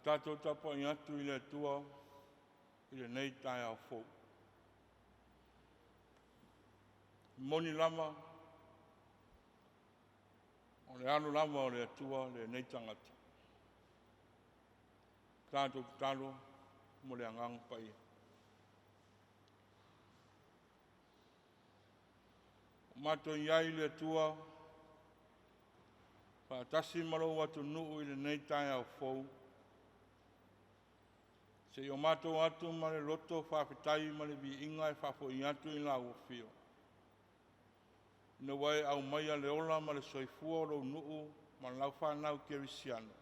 Tātou Tapuaiga atu I le tua I le nei Taeao fou. Moni lama, o le anu lama o le atua le nei tangata. Tātou talo mo le angang paia. Mato iai le atua, whaatasi marau atu nuu I le nei Taeao fou. Se o mato atu ma le loto whaapetai ma le vi inga e whafoi atu I la uafio. Ina wai au maia le ola ma le soifua o rau nuu ma lau whanau kerisiano.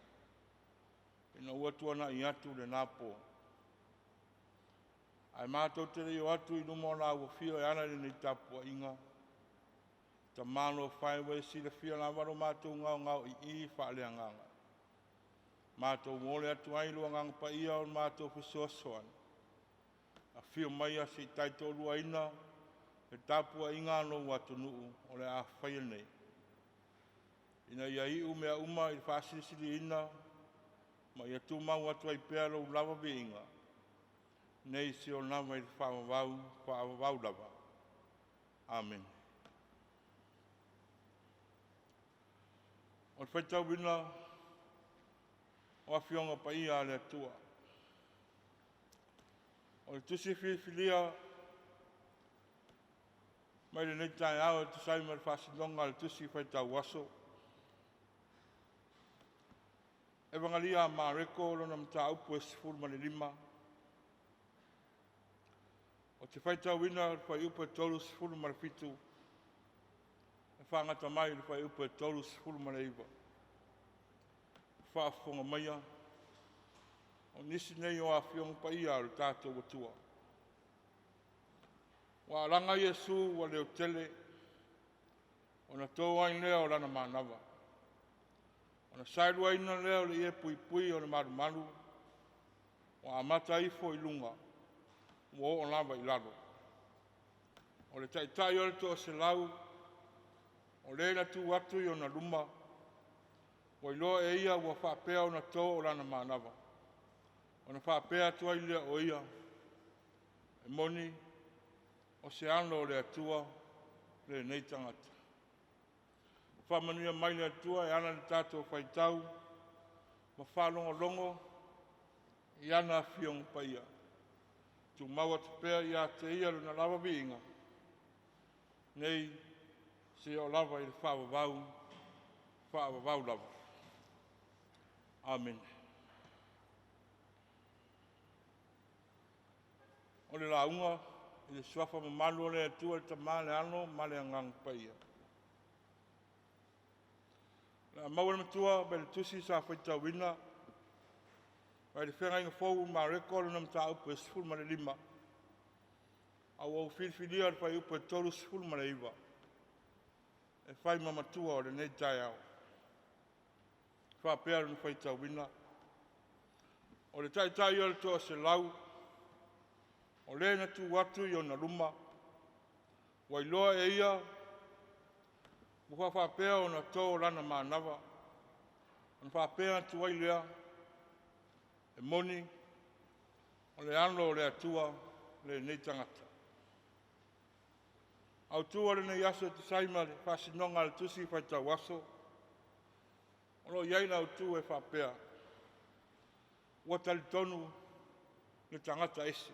Ina uatu ana I atu le napo. Ai mato te reo atu I numo la uafio e ana le nei Tapuaiga. Ta malo whaiwe si le fia la waro mato ngau ngau I whaaleanganga. Mātou mole atu ai lua ngang pa ia o mātou fisoasoan. A whio mai a si taito lua ina, e Tapuaiga no watu nuu o le a whaia nei. Ina ia iu mea uma I whaasirisiri ina, ma ia tu mau atu ai pēa lau lava beinga. Nei si o nama I whaavavau lava. Amen. O whaitau wina, o a whionga pa ia le atua. O le tusi whiwhilia, mai le nei Taeao e tusai ma le whasinonga le tusi whaitau waso. E wangalia a Mareko lona mta upu e sifuru ma le 5. O te whaitau wina le whai upu e tolu sifuru ma le 7. E whangata mai le whai upu e tolu sifuru ma le 1. Whaafonga maia, o nisi nei o a whiong pa ia o tātou watua. Wa ranga Yesu wa leo tele, o na tō ai leo rana manawa. O na sairua ina leo le ie pui pui o na maru, wa amata ifo I lunga, wa o lava I lalo. O le taitai o le tō se lau, o le na tu watu I o na luma, wa iloa e ia wa whapea o na tō o rana manawa. O na whapea tua I lea o ia, e moni, o se ano o le atua, le nei tangata. Whamanuia mai le atua e ana le tātou whaitau, ma whalongo longo, I ana whiong pa ia. Tu maua te pea I a te ia luna lava biinga. Nei, se o lava I le whaavavau lava. Amen. O le launga, I le suafa mamalu o le atua le tamā le ano, ma le angang pa ia. La maua le matua, ba le tusi sa whaitau wina, ba le whenga inga fōu Mareko le namta upu e sifuru ma le 5. Au au whiwhilia le whai upu e tolu sifuru ma le 1. E whai mamatua o le nei Taeao. Whapea le whaitau wina. O le taitai o le toa se lau, o le na tu watu I o na luma, wa iloa e ia, muha whapea o na tō rana manawa, o whapea tu ai lea, e moni, o le ano o le atua, le nei tangata. Au tua le nei aso te saima le whasinonga le tusi whaitau waso, o lo iai na au tu e whapea, ua tali tonu le tangata ese.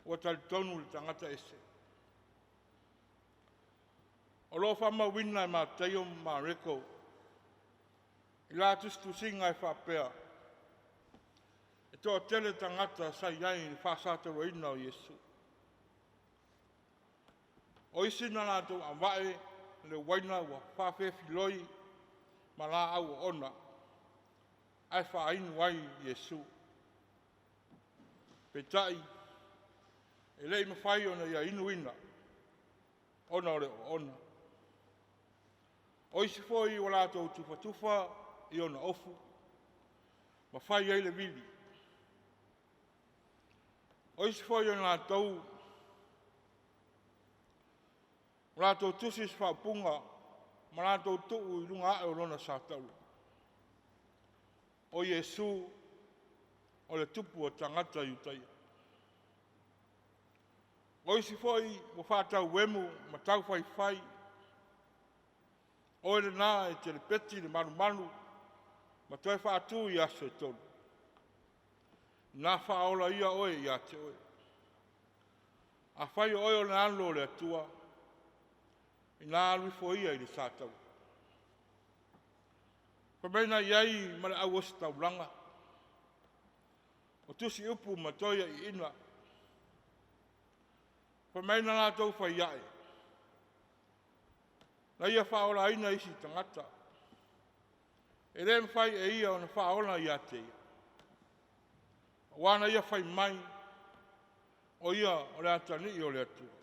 Ua tali tonu le tangata ese. O lo whama wina ma Taeao Mareko, I la tustu singa e whapea, e tō tele tangata sa iai I whasata roina o Yesu. O isi na nato a wae le waina wa whawhewhiloi ma la au ona, ai whainu wai Iesu. Pe tai, e lei mawhai ona ia inuina, ona ore o ona. O isi foi o lātou tufa tufa i ona ofu, ma whai eile vili. O isi foi o lātou tusis whapunga, ma lātou tuu i runga ae o lona sātau. O Iesu, o le tupu o tangata i utai. O isi foi o whātau wemu, ma tau whai whai, o ele nā e te repeti le manu manu, ma toi whaatu i aso e tonu. Nā whaola ia oe i a te oe. A whai oe o le alo le atua, i nā alwifo ia i le sātau. Pameina iai ma le au osi taulanga. O tusi upu ma toia i ina. Pameina nā tau whai iae. Na ia whaola ina isi tangata. E rem whai e ia o na whaola i a te ia. Wana ia whai mai, o ia o le atani i o le atua.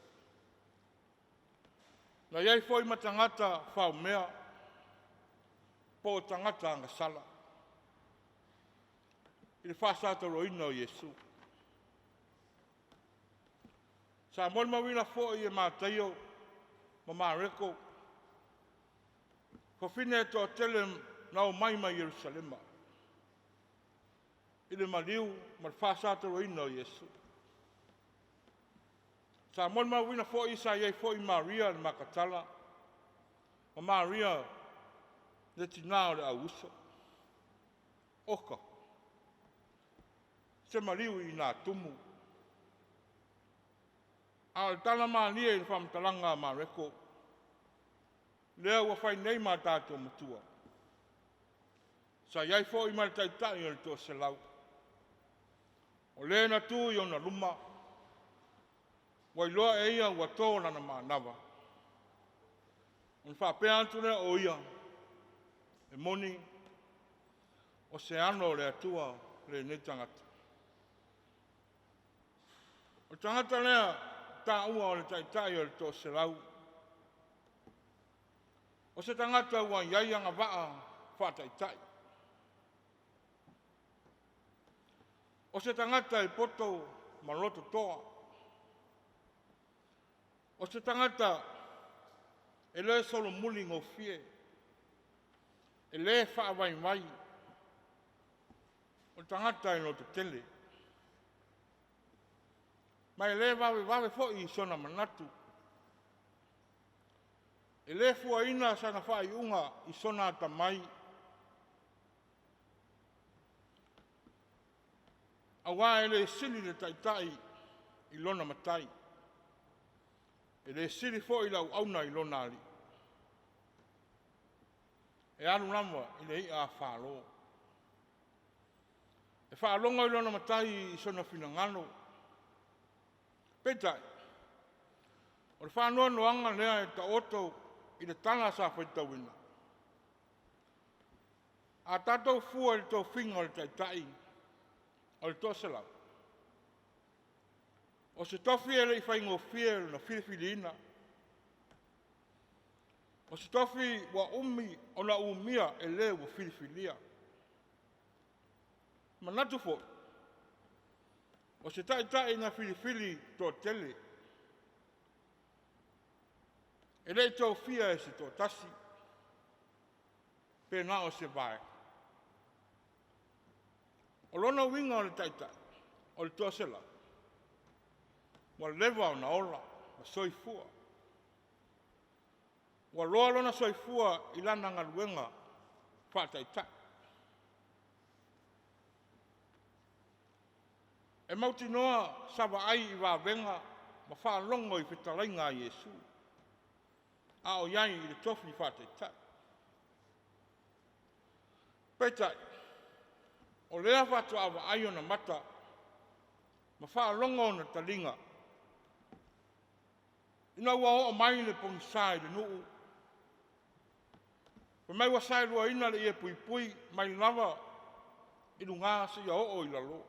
Na iai foi matangata whao mea, po tangata anga sala. I le whaasata roina o Iesu. Sa mon mawina fo i e mātaio, ma māreko, ko fine to tele na o mai mai Jerusalema. I le maliu, ma le whaasata roina o Iesu. Sa mon mawina fo i sa iei fo i Maria le makatala, ma Maria le tina o le auso. Oka. Se maliu i nā tumu. A le tala mānia i le whamtalanga ma reko. Lea ua whai nei mā tātou matua. Sa iai fo i mara taitai o le tō se lau. O le na tū i o na luma. Wai loa e ia ua tō lana mā nawa. On whapea antu lea o ia. E moni. O se ano le atua le ne tangata. O tangata lea tā ua o le taitai o le tō se lau. O se tangata ua iai anga waa whātaitai. O se tangata e poto maloto toa. O se tangata e le solo muli ngofie. E le whaawai mai. O tangata e loto tele. Mai le wawe fo i sona manatu. E le fua ina sanga whai unga i sona tamai. Awa e le sili le taitai i lona matai. E le sili fo i lau auna i lona ali. E anu lama i le i a whalo. E whalonga i lona matai i sona finangano. Petai. O le whanua noanga lea e ta oto i le tanga sa whaitawina. A tatou fua i le tau whinga o le taitai. O le toselau. O se tofi e le i whaingo fie na filifilina. O se tofi wa umi o na umia e le wa filifilia. Manatu fo. O se taitai na filifili to tele. E le tau fia e se to tasi. Pe na o se vai. O lona winga o le taitai. O le tosela. Wa lewa o na ola. Ma soifua. Wa loa lona soifua ilana ngaluenga. Whataitai. E mauti noa sawa ai i wawenga. Ma whaalongo i whitarainga a Iesu. A o iai i le tofi whataitai. Petai. O lea whatu awa ai o na mata. Ma whaalongo o na talinga. Ina ua o mai le pongisai le nuu. Pe mai wa sai lua ina le e pui pui mai lava i lunga si o i lalo.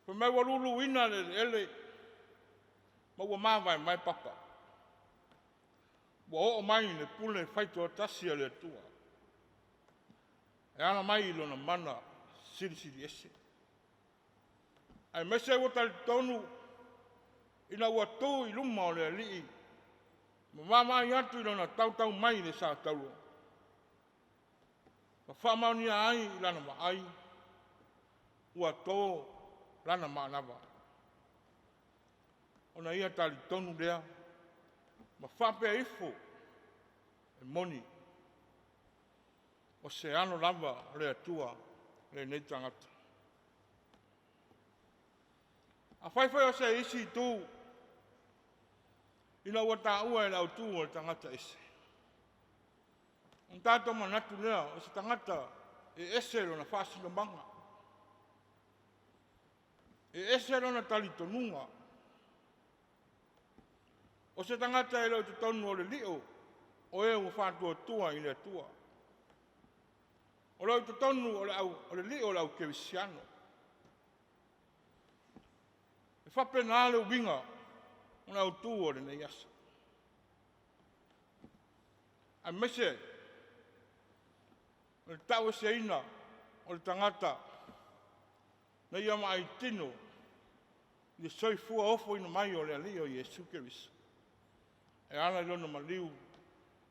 Pe mai wa lulu ina le ele ma wa mawai mai papa. Wa o mai le pule faito tasi le tua. E ana mai lona mana siri ese. Ai mese wa tal tonu ina wa tu i luma o le alii. Mama yatu lona tau mai le sa tau. Ma whamani ai lana ma ai. Ua tō lana ma nawa. Ona ia tali tonu lea. Ma whapea ifo. E moni. O se ano lava le atua le nei tangata. A whaiwhai o se isi tū. Ina ua tā ua e lau tū o le tangata ese. Un tātou manatu lea o se tangata e ese lo na whāsino manga. E ese lo na tali tonunga. O se tangata e lau te tonu o le lio o e ua whātua tua i le tua. O lau te tonu o le lio o lau kevisiano. E whapena le ubinga o lau tū o le nei asa. A mese o le tau se ina o le tangata na ia mai tino i soifua ofo ina mai o le alio i Jesu Kirisi. E ana i lona maliu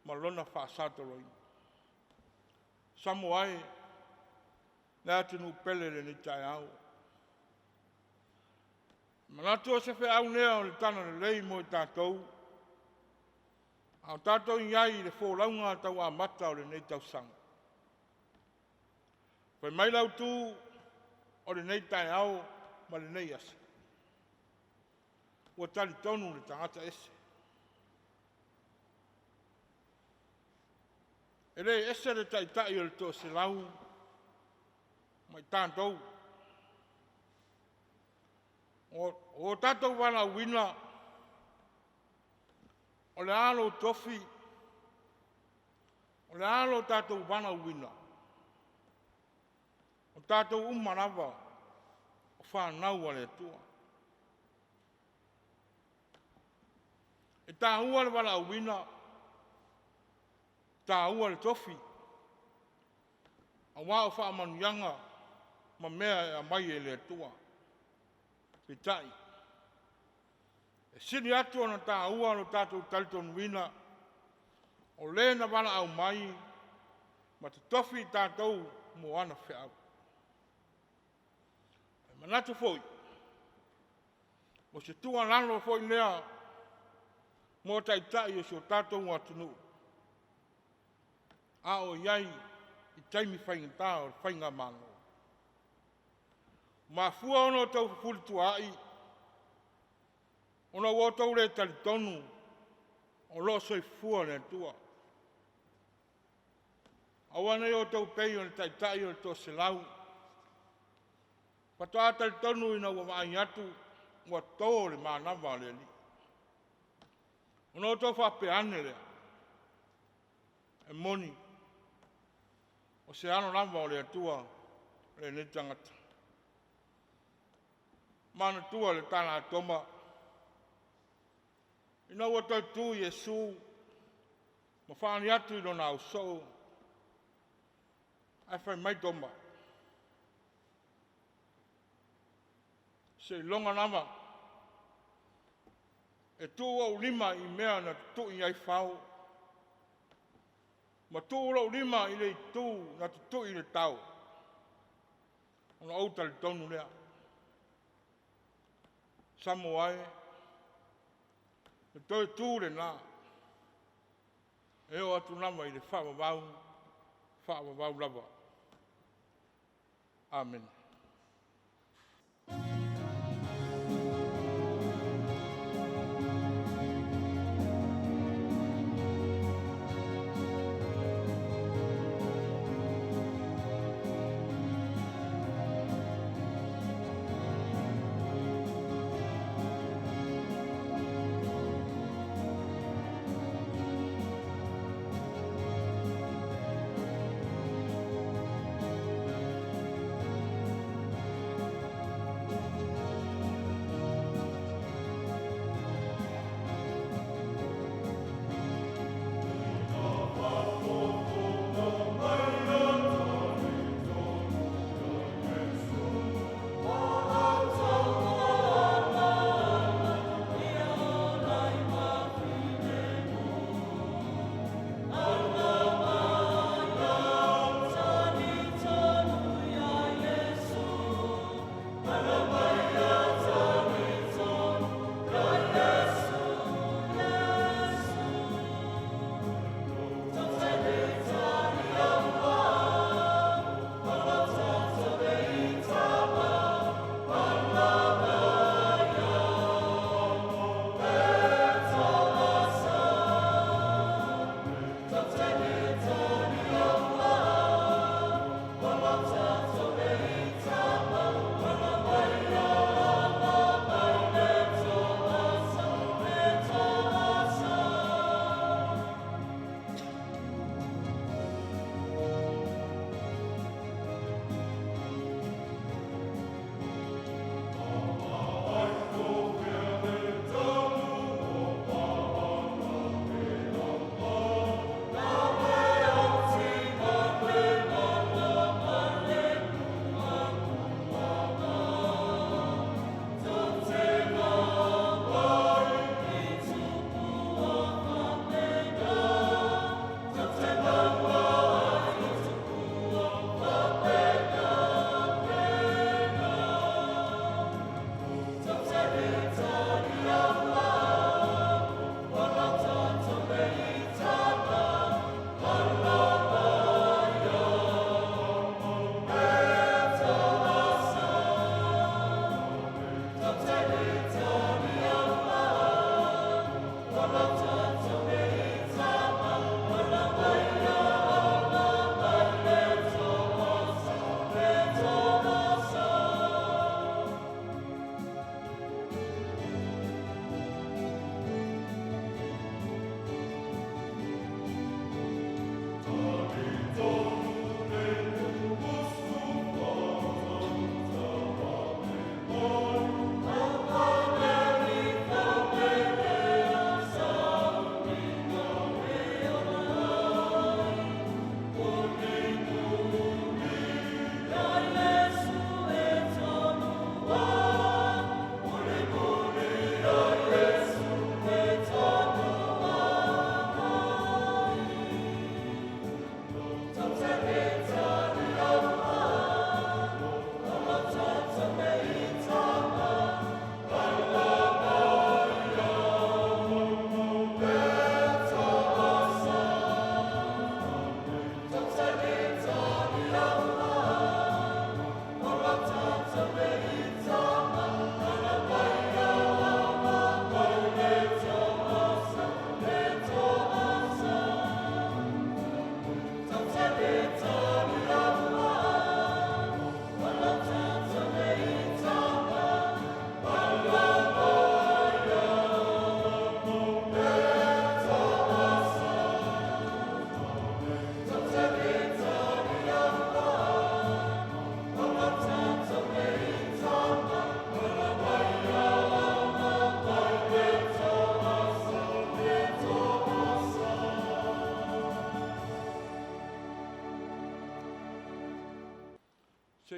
ma lona whaasatoro ina. Samo ai le atinu pele le ni Taeao. Manatu o se whi au nea o le tana le lei mo i tātou. Au tātou iai le fōlaunga tau a mata o le nei tau sanga. Pai mai lau tū o le nei Taeao ma le nei asa. Ua tali tonu le tangata ese. E rei ese le taitai o le tō se lau mai tātou. O tātou wana wina o le alo Tofi o le alo tātou wana wina o tātou umarawa o whanau a le tua. E tā ua le wana wina tā ua le Tofi a wā o whaamanuianga ma mea e a mai e le tua. Pitai. E sini atu ana tā ua no tātou talitonu wina o le na wana au mai ma te Tofi tātou mo ana whiau. E manatu foi. Mo se tua lalo foi lea mo taitai o se o tātou atunu. A o iai i taimi whaingata o whainga mango. Ma fua ono tau fuli tuai. Ona wo tau le talitonu. O lo soi fua le tua. Awana o tau pei o le taitai o le to se lau. Patoa talitonu ina wa mai atu. Wa tō le mānawa le li. Ona o tau whape ane lea. E moni. O se ano lava o le atua. Le ne tangata. Mana tua le tana toma. Ina ua tau tū Jesu. Ma whaani atu i lona au so. Ai whai mai toma. Se longa nama. E tū au lima i mea na tū i ai whau. Ma tū au lima i le tū na tū i le tau. Ona au tali tonu lea. Samo ai, e toi tūre nā. E o atu nama i le whaavavau lava. Amen.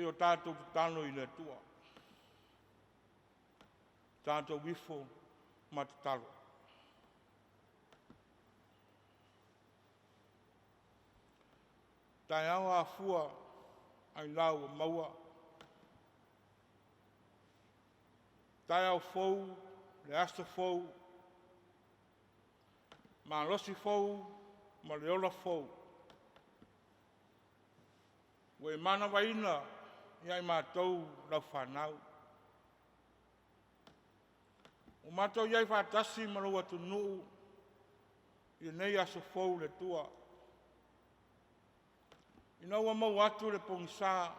o tātou te tano I le tua. Tātou wifo ma te talo. Taeao a fua ai lau o maua. Taeao fou, le asta fou, ma losi fou, ma le ola fou. Ue mana waina, iai mātou lau whanau. O mātou iai whātasi ma lau atu nuu, I nei aso fou le tua. Ina ua mau atu le pongisā,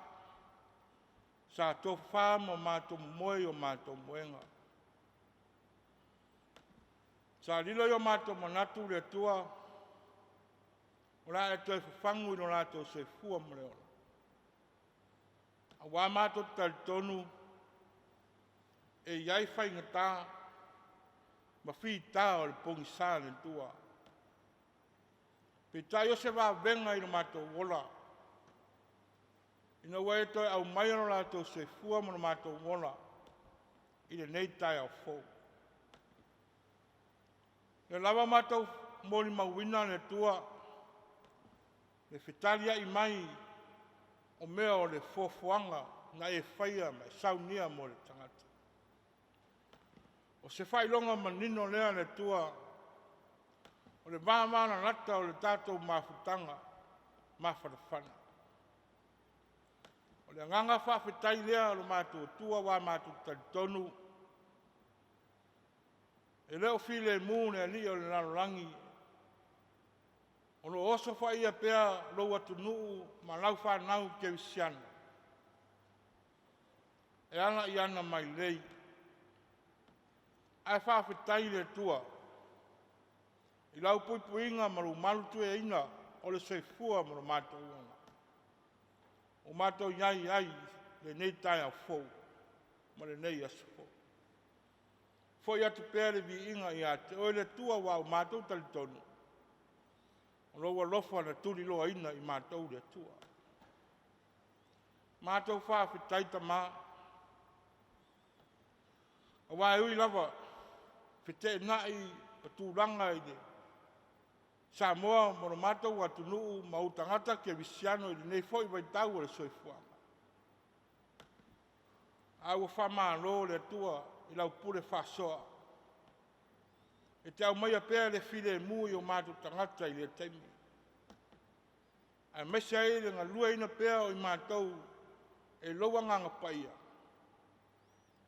sa tō whā ma mātou moe o mātou moenga. Sa lilo yo mātou manatu le tua, o la e toi whangu ino lātou se fua mreona. A wā mātou talitonu, e iai whaingatā, ma whi tā o le pongisā le tua. Pe tai o se wā venga ino mātou wola, ina wai toi au mai no lātou se fua mo mātou wola, I le nei Taeao fou. Le lava mātou mori mauina le tua, le whetalia I mai o mea o le fofuanga na e whaia me saunia mo le tangata. O se whailonga manino lea le tua, o le vāmana nata o le tātou mafutanga, mawharafana. O le nganga whawhetai lea o mātou tua wā mātou talitonu. E leo while mūne ali o le nalorangi. O lo oso whaia pea lo atu nuu ma lau whanau ke visiana. E ana I ana mai lei. Ai whawhetai le tua. I lau puipuinga maru maru tue ina o le seifua maru mātou uanga. O mātou iai ai le nei Taeao fou, ma le nei aso fou. Foi atu pere vi inga I ate, o le tua wā o mātou talitonu. O loa lofa na turi loa ina I mātou le tua. Mātou whawhetai ta mā. A wā ui lava, white nai pa tūranga I le. Samoa mo mātou atu nuu ma utangata ke visiano I nei foi vai tau o le soifuanga. Au whamālo le tua I lau pure whasoa. E te au mai a pēr le while mui o mātou tangata I le teimi. A mesa e le ngalua ina pēr o I mātou e loa nganga paia.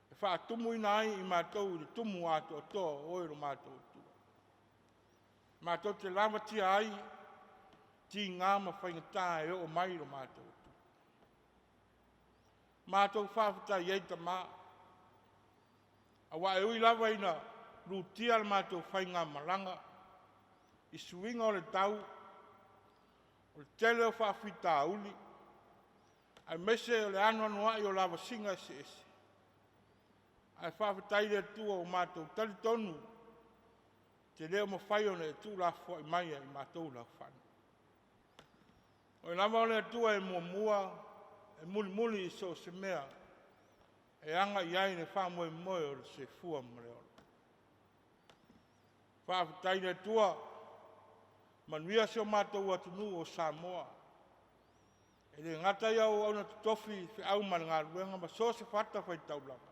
E whaatumu ina ai I mātou I le tumu ato atoa o ero mātou tua. Mātou te lava tia ai, ti ngā ma whaingatā e o mai ro mātou tua. Mātou whawhata I eita mā. Awa e ui lava ina rutia le mātou whainga malanga. I suinga o le tau. O le tele o whawhita uli. Ai mese o le anu ai o lava singa ese ese. Ai whawhata I le tua o mātou talitonu. Te leo mo whai o ne tū la fo I mai I mātou la whanu. O lava o le tua e mua, e muli I so se mea. E anga iai ne wha moe moe o le se fua mreola. Whawhetai le tua, manuia se o mātou atu nu o Samoa. E le ngata iau au na Tofi fe au man ngā ruenga, ma so se whata whai taulanga.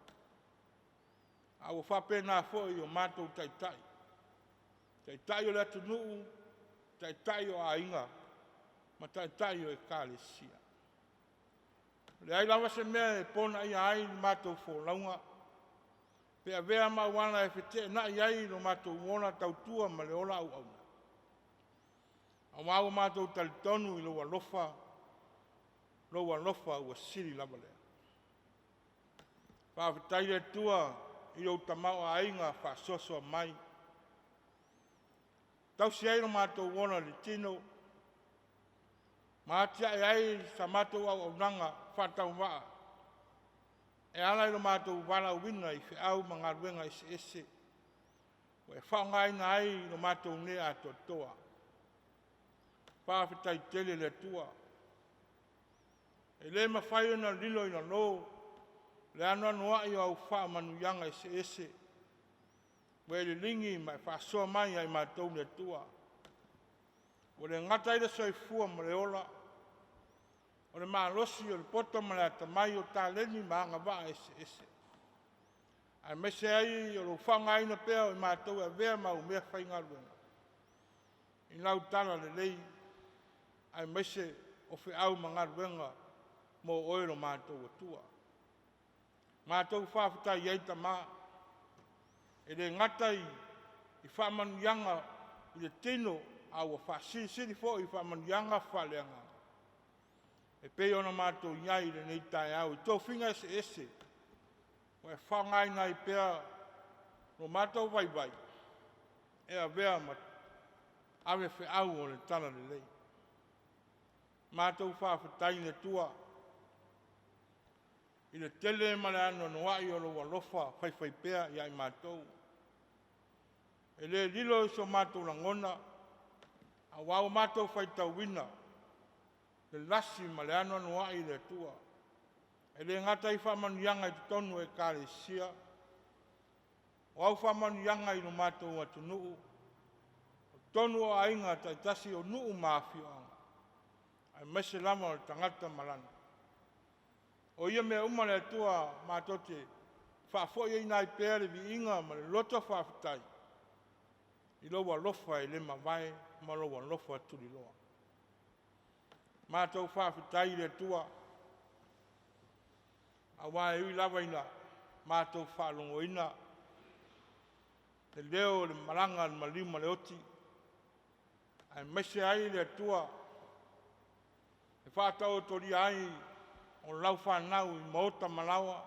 Au whapena fo I o mātou taitai. Taitai o le atu nu, taitai o ainga, ma taitai o e kālesia. Le ai lava se mea e pona I ai mātou fō launga. Pea vea mauana e whete na I ai no mātou wona tautua ma le ola au auna. A mau mātou talitonu I loa lofa ua siri lava lea. Whawhetai le tua I o tamau a ainga whasoso mai. Tau si ai no mātou wona le tino. Mātia e ai sa mātou au nanga whatau waa. E ala ilo mātou wala wina I whiau ma ngā ruenga ese ese. O e whaongai na ai ilo mātou nea ato toa. Whawhetai tele le tua. E le mawhai na lilo ina no. Le anua noa i au wha manu yanga ese. Wele lingi mai whasoa mai ai mātou le tua. O le ngata i le soifua ma le ola. O le maa losi o le poto ma le atamai o tā leni ma anga waa ese. Ai mese ai o lo whanga ina pea o i mātou a vea ma o mea whainga luenga. I lau tala le lei. Ai mese o whi au ma ngā luenga mo oero mātou o tua. Mātou whawhitai iei ta maa. E le ngata i whamanu yanga i le tino a ua whasiri fo i whamanu yanga whaleanga. E pei ona mātou iai le nei Taeao i Tofinga ese. O e whangai nai pea no mātou vai. E a vea ma awe whi au o le tala le lei. Mātou whawhitai le tua. I le tele ma le ano noai o lo walofa whai pea i ai mātou. E le lilo i so mātou langona, a wau mātou whai tau wina, le lasi ma le ano noai le tua. E le ngata i whamanu yanga i tonu e kāre sia, wau whamanu yanga i no mātou atu nuu, tonu o ainga taitasi o nuu maafioanga, ai mese lama o le tangata malana. O ia mea umale atua mātote, whaafo i nai pēre vi inga ma le loto whaafitai. I loa lofa e le mawai, ma loa lofa tuli loa. Mātou whaafitai le tua. A wae ui lawa ina, mātou whaalongo ina. Le leo le maranga le malima le oti. Ai mese ai le tua. E whaatau tori ai, o lau whanau i maota malawa,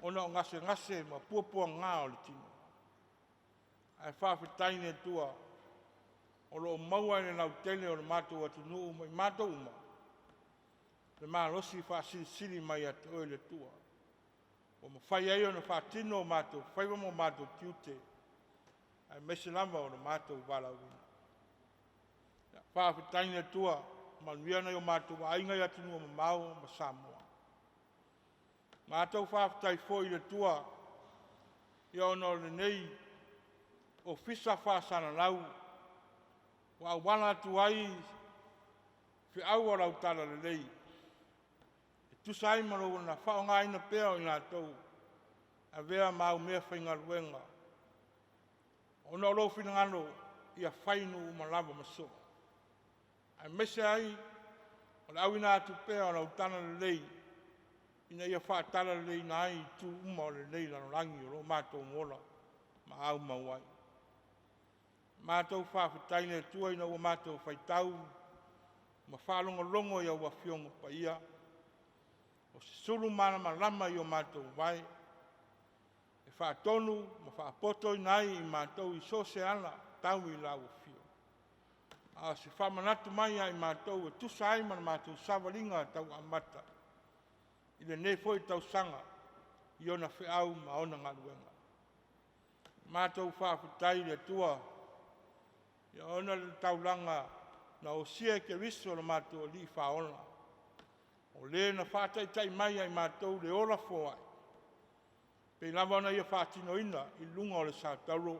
ona o ngase ma puapua ngā o le tino. Ai whawhitai ne tua, o lo maua ne lau tele o le mātou atu nuu mai mātou uma. Le maa losi whaasiri mai atu oe le tua. O ma whai ai o na whaatino o mātou, whaiwa mo mātou tiute. Ai mese lamba o le mātou walawina. Whawhitai ne tua, manuiana o mātou wa ainga i atu nua ma mau ma Samoa. Mātou whawhitai fo i le tua, i ono le nei, o fisa whaasana lau, wa wana tu ai, fi au o rau tala le lei. E tusa ai maro na whaonga ina pea o ina tau, a vea mau mea whainga luenga. Ono o lo whingano, ia whainu umalava maso. Ai mese ai, o le au ina atu pea o rau tala le lei, ina ia whaatala le lei na ai, tu uma o le lei lano rangi o lo mātou mola, ma au mawai. Mātou whawhitai ne tua ina ua mātou whaitau, ma whalongo ia ua whiongo pa ia, o se suru mana ma lama i o mātou vai, e whaatonu ma whaapoto nai i mātou i so se ana, tau i lau whio. A se whamanatu mai ai mātou e tusa ai mana mātou sawaringa tau amata, i le ne foi tau sanga, i ona whiau ma ona ngaruenga. Mātou whawhitai le tua, ia ona le taulanga na o sia ke riso le mātou li whaona. O le na whātaitai mai ai mātou le ora fōai. Pei lava ona ia whātino ina i lunga o le sātaro.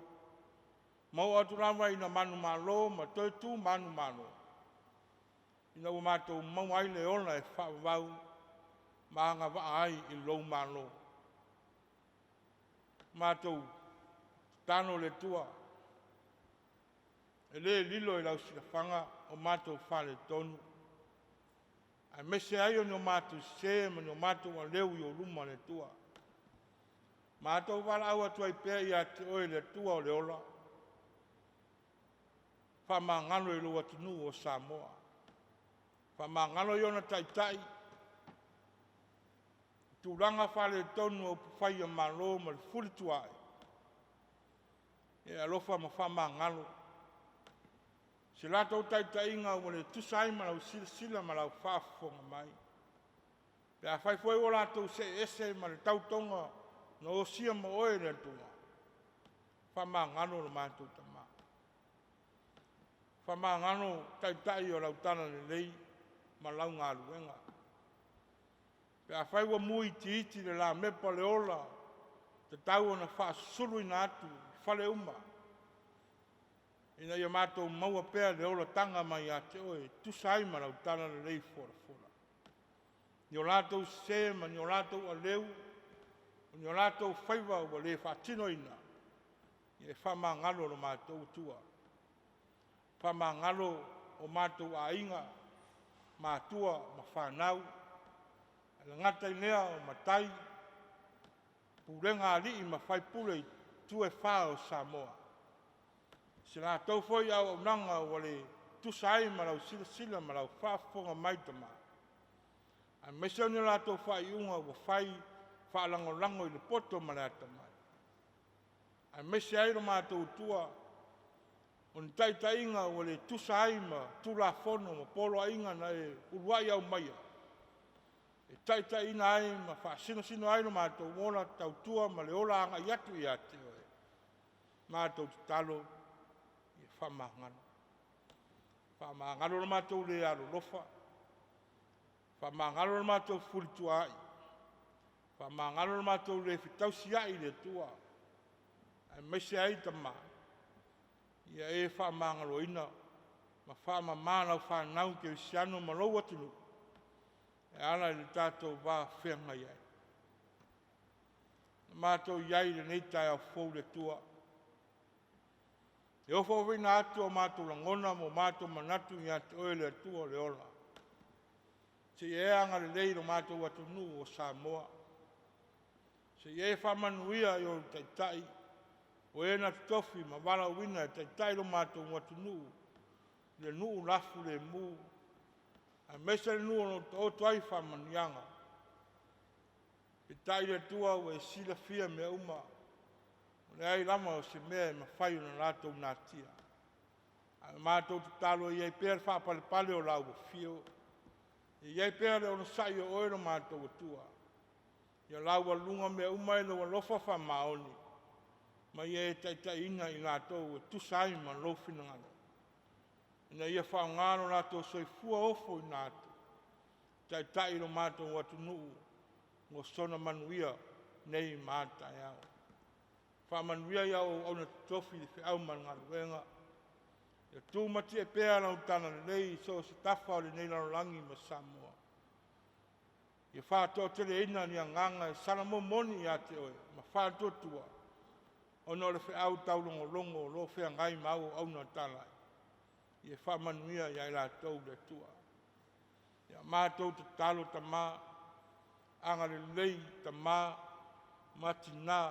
Mau atu lava ina manu malo ma toi tū manu malo. Ina o mātou mau ai le ona e whaavau ma anga wa ai i lou malo. Mātou tano le tua. E le lilo i lau sila whanga o mātou whale tonu. Ai mese ai o ni o mātou se ma ni o mātou a leu i o ruma le tua. Mātou wala au atu ai pēr i ate oe le tua o le ola. Whama ngano i lo atu nu o Samoa. Whama ngano i ona taitai. Tūranga whale tonu o puwhai a malo ma le furi tuai. E alofa ma whama ngano. Se lato taitai inga o le tusai ma lau sila ma lau whaafonga mai. Pe a whai fwoi o lato se ese ma le tautonga na o sia ma oe le tunga. Whama ngano le mātou tama. Whama ngano taitai o lau tana le lei ma lau ngā luenga. Pe a whai wa mui ti iti le la mepa le ola, te tau ana wha sulu ina atu, whale uma. Ina ia mātou maua pēr le ola tanga mai a te oe, tusa ai marau tana le lei fora fora. Ni o lātou sema, ni o lātou a leu, ni o lātou whaiva ua le whaatino ina. I e wha ngalo no mātou tua. Wha ngalo o mātou a inga, mātua, ma whanau, ala ngata i lea o matai, purenga ali i ma whaipule i tue whao Samoa. Se la tau foi au nanga wale tusa ai marau sila sila marau whaafonga maitama. A mesa ni la tau whai unga wa whai whaalango lango i le poto marata mai. A mesa ai ro mātou tua o ni taita inga wale tusa ai ma tula fono ma polo inga na e uruai au maia. E taita ina ai ma wha sino ai ro mātou mona tau tua ma le ola anga i atu i ate oe. Mātou talo whamangano. Whamangano na mātou le aro lofa. Whamangano na mātou furitua ai. Whamangano na mātou le fitausi ai le tua. Ai mese ai tama. Ia e whamangano ina. Ma whamamana o whanau ke siano ma lau atinu. E ana le tātou wā whenga iai. Mātou iai le nei tai au fau le tua. E ofo vina atu o mātou langona mo mātou manatu i atu oe le atua le ola. Se e anga le leiro mātou atu nu o Samoa. Se e whamanuia i o taitai. O e na Tofi ma wala wina e taitai lo mātou atu nu. Le nu lafu le mu. A mesa le nu o tuai whamanianga. E tai le tua o e sila fia me uma. Le ai lama o se mea ma whai na lātou nā tia. A mātou te talo i ei pēr whapale pale o lau o fio. I ei pēr o na sai o oero mātou o tua. Ia lau a lunga mea umai lo a lofa wha maoni. Ma i e taita ina i lātou o tusai ma lofi na ngana. Ina ia wha ngāno lātou soi fua ofo i nātou. Taita i lo mātou o atu nuu. Ngo sona manuia nei mā Taeao. Whamanuia ia o na Tofi le whiau man ngā ruenga. Ia tūmati e pēra o tana lei so se tafa o le nei langi ma Samoa. Ia whātua tere ina ni a nganga e saramo moni i ate oe, ma whātua tua. O no le whiau taulongo longo lo whea ngai mau au na talai. Ia whamanuia ia i la tau le tua. Ia mātou te talo ta mā, anga le lei ta mā, matina,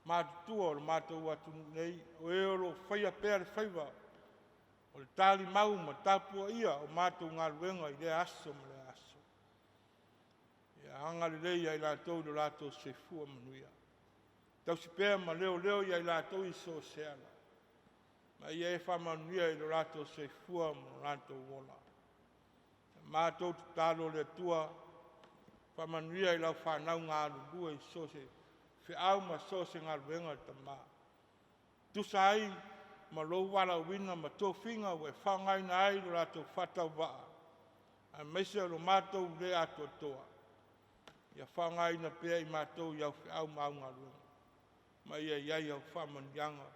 mātua o le mātou atu nei, o e oro whaia pēr le whaiva, o le tāli mau ma Tapuaiga o mātou ngā ruenga i le aso ma le aso. Ia hanga le lei ai lātou le lātou se fua manuia. Tau si pēr ma leo leo i ai lātou i so seana. Ma ia e whamanuia i le lātou se fua ma lātou wola. Mātou te tālo le tua, whamanuia i lau whanau ngā rurua i so se whiau ma so se ngā ruenga ta mā. Tusa ai ma lou wala wina ma tofinga we whangai na ai lo rato whatau waa. A mesia lo mātou le ato toa. Ia whangai na pēr i mātou iau whiau mau ngā ruenga. Ma ia iai au whamanianga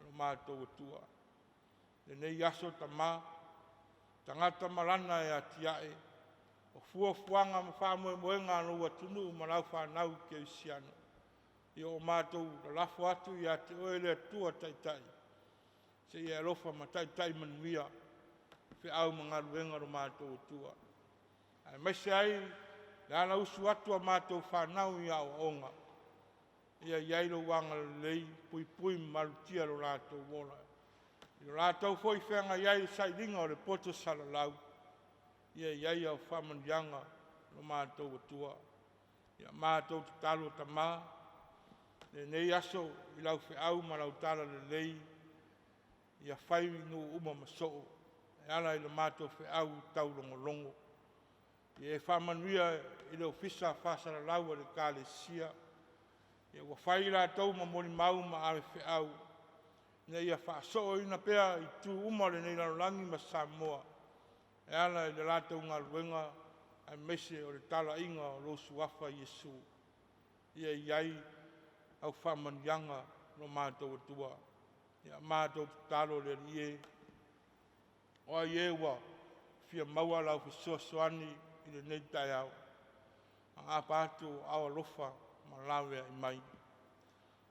lo mātou atua. Le nei aso ta mā, tangata marana e atiae, o fuafuanga ma whamoe moenga no atunu ma lau whanau ke isiano. Ia o mātou lafo atu i ate oe le atua taitai. Se ia lofa ma taitai manuia, whiau ma ngā ruenga ro mātou atua. Ai maise ai, le ana usu atu a mātou whanau i au onga. Ia iairo wanga lei, pui pui marutia ro lātou wola. I lātou foi whenga iai sai ringa o le poto salalau. Ia iai au whamanianga ro mātou atua. Ia mātou te talo ta mā. Le nei aso i lau whiau ma lau tala le lei. Ia whai no uma masoo. E ala i le mātou whiau tau longo longo. Ia e whamanuia i le ofisa whasara laua le kāle sia. Ia wa whai la tau ma mori mau ma ale whiau. Ia ia whaasoo ina pēr i tū uma le nei langi ma Samoa. E ala i le lātou ngā ruenga ai mese o le tala inga o lo suafa Yesu. Ia iai au whamanianga no mātou atua. Ia mātou talo le rie. O ie wa fia maua lau fisoasoani i le nei Taeao. A pātu awa lofa ma lawe i mai.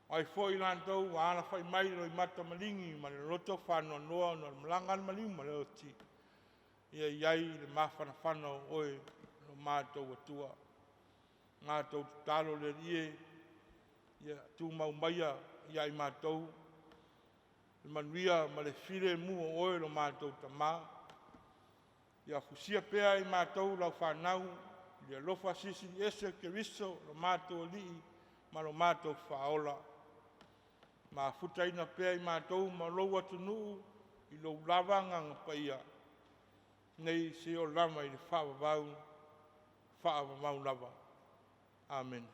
O i fo i lantou wa ana whai mai lo i mata malingi ma le roto whanua noa no le malangan malingi ma le oti. Ia iai le mawhana whanau oe no mātou atua. Mātou talo le rie. Ia tū mau maia ia i mātou. Le manuia ma le whire mua oe no mātou tamā. Ia fusia pea i mātou lau whanau. Ia lofa sisi ese ke riso no mātou lii ma no mātou whaola. Ma futaina pea i mātou ma lou atu nuu i lou lavanga ngapaia. Nei se o lama i le whaavavau lava. Amen.